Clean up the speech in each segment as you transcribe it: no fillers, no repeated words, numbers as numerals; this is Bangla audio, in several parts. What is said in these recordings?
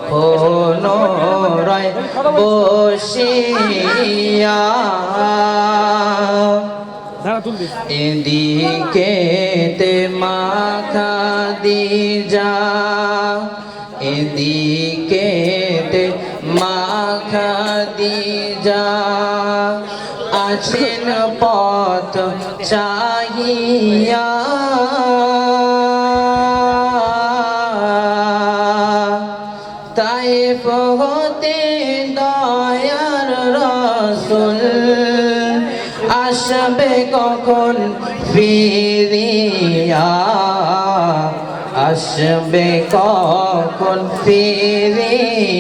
পুনরায় বসিয়া এদিকে তে মা খাদিজা এদিকে তে মা খাদিজা আছেন পথ চাহিয়া তাইফ হতে দয়ার রাসূল আসবে কখন ফিরিয়া আসবে কখন ফিরিয়া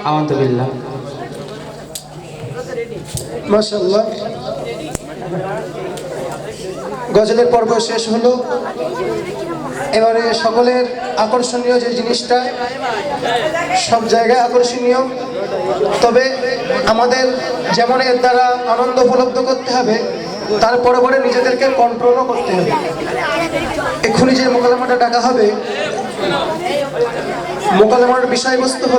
আলহামদুলিল্লাহ মাশাআল্লাহ গজলের পর্ব শেষ হলো এবারে সকলের আকর্ষণীয় যে জিনিসটা সব জায়গায় আকর্ষণীয় তবে আমাদের যেমন এর দ্বারা আনন্দ উপলব্ধ করতে হবে তার পরে পরে নিজেদেরকে কন্ট্রোলও করতে হবে এক্ষুনি যে মোকালামাটা ডাকা হবে মোকালামার বিষয়বস্তু হলো